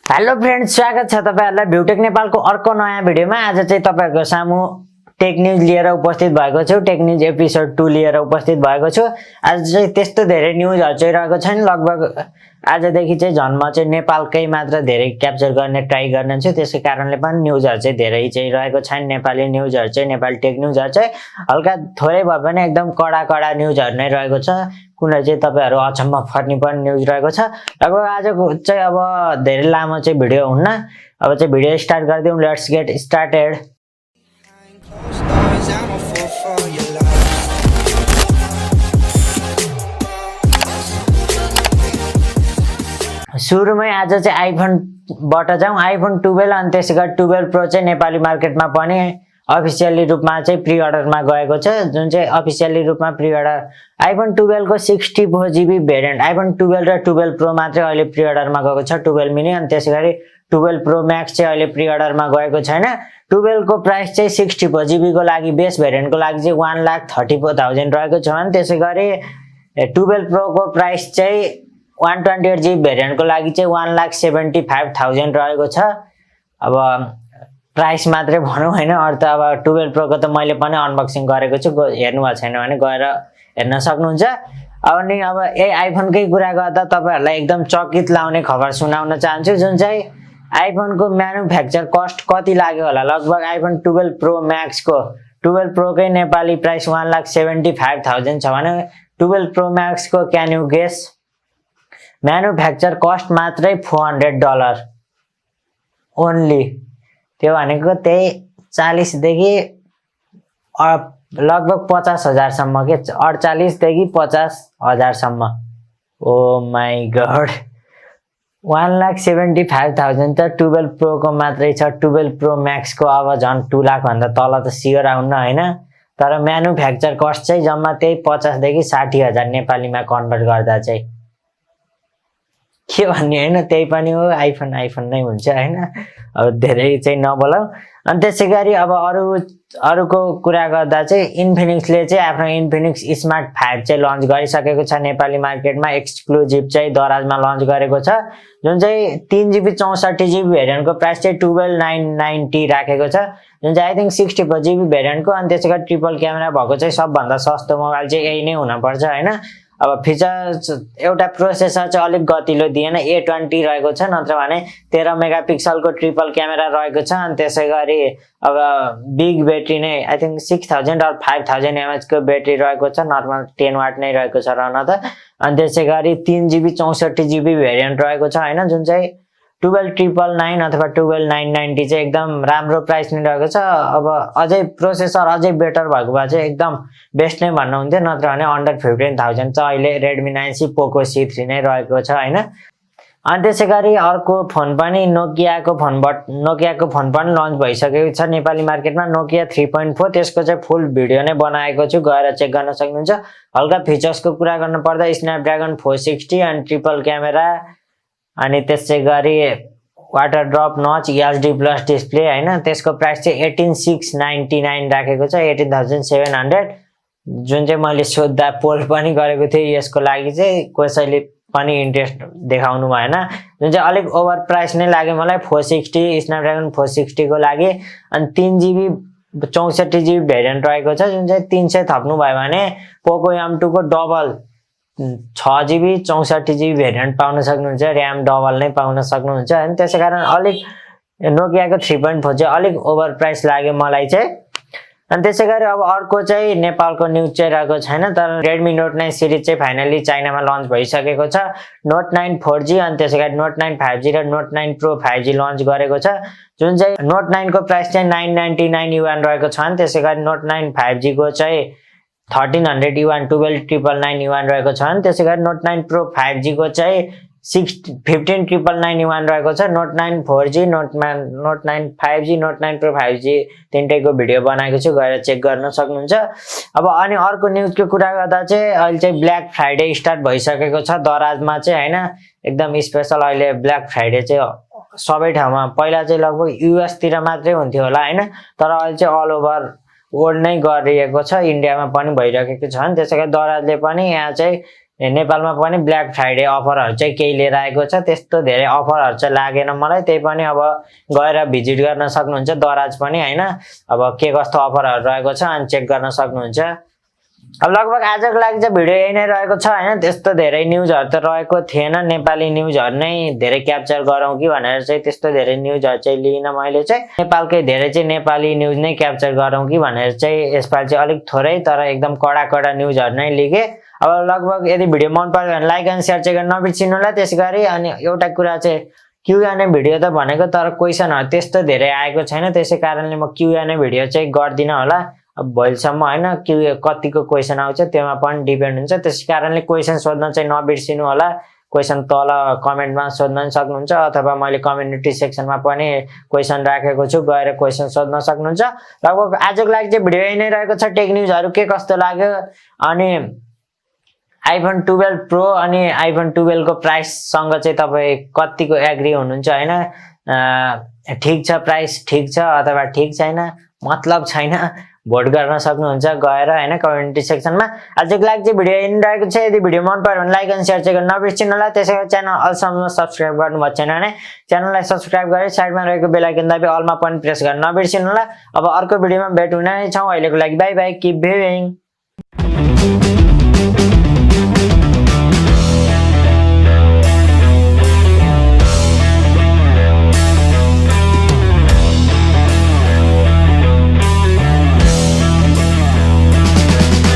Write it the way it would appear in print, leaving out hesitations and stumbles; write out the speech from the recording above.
Hello friends, स्वागत छ तपाईहरुलाई ब्युटेक नेपालको अर्को नयाँ भिडियोमा। आज चाहिँ तपाईहरुको सामु टेक न्यूज लिएर उपस्थित भएको छु। टेक न्यूज एपिसोड 2 लिएर उपस्थित भएको छु। आज चाहिँ त्यस्तो धेरै न्यूजहरु चाहिँ रहेको छैन। लगभग आजदेखि चाहिँ झन् चाहिँ नेपालकै मात्र धेरै क्याप्चर गर्ने ट्राई गर्ने छु। त्यसै कारणले पनि न्यूजहरु चाहिँ धेरै चाहिँ रहेको छैन। नेपाली न्यूजहरु चाहिँ नेपाली टेक न्यूजहरु चाहिँ हल्का थोरै भए पनि एकदम कडा न्यूजहरु नै रहेको छ। कुनै चाहिँ तपाईहरु अचम्म पर्ने पनि न्यूज रहेको छ। लगभग आजको चाहिँ अब धेरै लामो चाहिँ भिडियो हुन्न। अब चाहिँ भिडियो स्टार्ट गर्दियौं। Let's get started. सुरुमै आज चाहिँ आइफोन बाट जाउँ। आइफोन 12 अनि त्यसैगरी 12 प्रो चाहिँ नेपाली मार्केटमा पनि अफिसियली रूपमा चाहिँ प्री अर्डरमा गएको छ। जुन चाहिँ अफिसियली रूपमा प्री अर्डर आइफोन 12 को 64GB भेरिएन्ट आइफोन 12 र 12 प्रो मात्रै अहिले प्री अर्डरमा गएको छ। 12 मिनी अनि त्यसैगरी 12 प्रो मैक्स चाहिँ अहिले प्री अर्डरमा गएको छैन। 12 को प्राइस चाहिँ 64GB को लागि बेस भेरिएन्टको लागि चाहिँ 1,34,000 रहेको छ भने त्यसैगरी 12 प्रो को प्राइस चाहिँ 128GB भेरिएन्टको लागि चाहिँ 1,75,000 रहेको छ। अब प्राइस मात्रै भनौं हैन, अरु त अब 12 प्रो को त मैले पनि अनबक्सिङ गरेको छु। हेर्नु भएको छैन भने गएर हेर्न सक्नुहुन्छ। अनि अब यही आइफोनकै कुरा गर्दा तपाईहरुलाई एकदम चकित लाउने खबर सुनाउन चाहन्छु। जुन चाहिँ आइफोनको म्यानुफ्याक्चर कस्ट कति लाग्यो होला। लगभग आइफोन 12 प्रो मैक्स को 12 प्रो कै नेपाली प्राइस 1,75,000 छ भने 12 प्रो मैक्स को can you guess manufacture cost मात्रै $400 ओन्ली। त्यो भनेको त्यही 40 देखि लगभग 50,000 सम्म के 48 देखि 50,000 सम्म। ओ माय गॉड, 1,75,000 त 12 प्रो को मात्रै छ। 12 प्रो मैक्स को अब झन् 2 लाख भन्दा तल त सियर आउन हैन। तर म्यानुफ्याक्चर कस्ट चाहिँ जम्मा त्यही 50 देखि 60,000 नेपालीमा कन्भर्ट गर्दा चाहिँ के भन्ने हैन। त्यही पनि हो, आइफोन नै हुन्छ हैन। अब धेरै चाहिँ नबोलाउ। अनि त्यसैगरी अब अरुको कुरा गर्दा चाहिँ इन्फिनिक्सले चाहिँ आफ्नो इन्फिनिक्स स्मार्ट 5 चाहिँ लन्च गरिसकेको छ। नेपाली मार्केटमा एक्सक्लुजिभ चाहिँ दराजमा लन्च गरेको छ। जुन चाहिँ 3GB 64GB भेरिएन्टको प्राइस चाहिँ 12,990 राखेको छ। जुन चाहिँ आई थिंक 64GB भेरिएन्टको अनि त्यसैगरी ट्रिपल क्यामेरा भएको चाहिँ सबभन्दा सस्तो मोबाइल चाहिँ यही नै हुन पर्छ हैन। अब फिचर्स एउटा प्रोसेसर चाहिँ अलिक गतिलो दिएन, A20 रहेको छ, नत्र भने 13 मेगापिक्सलको ट्रिपल क्यामेरा रहेको छ। अनि त्यसैगरी अब बिग ब्याट्री नै आई थिंक 6000 or 5000 mAh को ब्याट्री रहेको छ। नर्मल 10 वाट नै रहेको छ रहन त। अनि त्यसैगरी 3GB 64GB भेरिएन्ट रहेको छ हैन। जुन चाहिँ 12,999 अथवा 12,990 चाहिँ एकदम राम्रो प्राइस नै रहेको छ। अब अझै प्रोसेसर अझै बेटर भएको भए चाहिँ एकदम बेस्ट नै भन्नु हुन्थ्यो, नत्र भने अन्डर 15,000 चाहिँ अहिले Redmi 9C Poco C3 नै रहेको छ हैन। अनि त्यसैगरी अर्को फोन पनि नोकियाको फोन पनि लन्च भइसकेको छ नेपाली मार्केटमा। नोकिया 3.4 त्यसको चाहिँ फुल भिडियो नै बनाएको छु, गएर चेक गर्न सक्नुहुन्छ। हल्का फिचर्सको कुरा गर्न पर्दा स्न्यापड्रागन 460 अनि ट्रिपल क्यामेरा अनि त्यसैगरी वाटर ड्रप नच HD+ डिस्प्ले हैन। त्यसको प्राइस चाहिँ 18,699 राखेको छ, 18,700। जुन चाहिँ मैले सोध्दा पोल पनि गरेको थिएँ यसको लागि चाहिँ कसैले पनि इन्ट्रेस्ट देखाउनु भएन। जुन चाहिँ अलिक ओभर प्राइस नै लाग्यो मलाई 460 स्न्यापड्रागन 460 को लागि। अनि 3GB 64GB भेरिएन्ट रहेको छ। जुन चाहिँ 300 थप्नु भयो भने पोको M2 को डबल 6GB 64GB भेरिएन्ट पाउन सक्नुहुन्छ। र्याम डबल नै पाउन सक्नुहुन्छ हैन। त्यसैकारण अलिक नोकियाको 3.4 चाहिँ अलिक ओभर प्राइस लाग्यो मलाई चाहिँ। अनि त्यसैगरी अब अर्को चाहिँ नेपालको न्यूज चाहिँ रहेको छैन, तर Redmi Note 9 सिरिज चाहिँ फाइनली चाइनामा लन्च भइसकेको छ। Note 9 4G अनि त्यसैगरी Note 9 5G र Note 9 Pro 5G लन्च गरेको छ। जुन चाहिँ Note 9 को प्राइस चाहिँ 999 युआन रहेको छ। अनि त्यसैगरी Note 9 5G को चाहिँ 1300 युआन 12,999 युआन रहेको छ। अनि त्यसैगरी Note 9 Pro 5G को चाहिँ 15,999 युआन रहेको छ। Note 9 4G Note 9 5G Note 9 Pro 5G तीनटैको video बनाएको छु, गएर चेक गर्न सक्नुहुन्छ। अब अनि अर्को न्यूजको कुरा गर्दा चाहिँ अहिले चाहिँ ब्ल्याक फ्राइडे स्टार्ट भइसकेको छ दराजमा चाहिँ हैन। एकदम स्पेशल अहिले ब्ल्याक फ्राइडे चाहिँ सबै ठाउँमा, पहिला चाहिँ लगभग US तिर मात्रै हुन्थ्यो होला हैन, तर अहिले चाहिँ अल ओभर वर्ल्ड नै गरिएको छ। इन्डियामा पनि भइरहेको छ। त्यसैगरी दराजले पनि यहाँ चाहिँ नेपालमा पनि ब्ल्याक फ्राइडे अफरहरू चाहिँ केही लिएर आएको छ। त्यस्तो धेरै अफरहरू चाहिँ लागेन मलाई, त्यही पनि अब गएर भिजिट गर्न सक्नुहुन्छ दराज पनि हैन। अब के कस्तो अफरहरू रहेको छ अनि चेक गर्न सक्नुहुन्छ। अब लगभग आजको लागि चाहिँ भिडियो यही नै रहेको छ हैन। त्यस्तो धेरै न्युजहरू त रहेको थिएन, नेपाली न्युजहरू नै धेरै क्याप्चर गरौँ कि भनेर चाहिँ त्यस्तो धेरै न्युजहरू चाहिँ लिइन मैले चाहिँ। नेपालकै धेरै चाहिँ नेपाली न्युज नै क्याप्चर गरौँ कि भनेर चाहिँ यसपालि चाहिँ अलिक थोरै तर एकदम कडा न्युजहरू नै लिएँ। अब लगभग यदि भिडियो मन पर्यो भने लाइक एन्ड सेयर चाहिँ गर्न नबिर्सिनु होला। त्यसैगरी अनि एउटा कुरा चाहिँ क्युएनए भिडियो त भनेको तर क्वेसनहरू त्यस्तो धेरै आएको छैन, त्यसै कारणले म क्युएनए भिडियो चाहिँ गर्दिन होला अब भोलिसम्म हैन। कतिको क्वेसन आउँछ त्यसमा पनि डिपेन्ड हुन्छ, त्यसै कारणले क्वेसन सोध्न चाहिँ नबिर्सिनु होला। क्वेसन तल कमेन्टमा सोध्न सक्नुहुन्छ अथवा मैले कम्युनिटी सेक्सनमा पनि क्वेसन राखेको छु, गएर क्वेसन सोध्न सक्नुहुन्छ। लगभग आजको लागि चाहिँ भिडियो यही नै रहेको छ। टेक न्युजहरू के कस्तो लाग्यो अनि आइफोन 12 प्रो अनि आइफोन 12 को प्राइससँग चाहिँ तपाईँ कतिको एग्री हुनुहुन्छ हैन। ठिक छ प्राइस, ठिक छ अथवा ठिक छैन, मतलब छैन, भोट गर्न सक्नुहुन्छ गएर हैन कम्युनिटी सेक्सनमा। आजको लागि चाहिँ भिडियो यही नै रहेको छ। यदि भिडियो मन पर्यो भने लाइक एन्ड सेयर चाहिँ गर्न नबिर्सिनु होला। त्यसैगरी च्यानल अलसम्म सब्स्क्राइब गर्नुभएको छैन भने च्यानललाई सब्स्क्राइब गरी साइडमा रहेको बेल आइकन दाबी अलमा पनि प्रेस गर्न नबिर्सिनु होला। अब अर्को भिडियोमा भेट हुने नै छौँ। अहिलेको लागि बाइ बाइ, किप भिउइङ।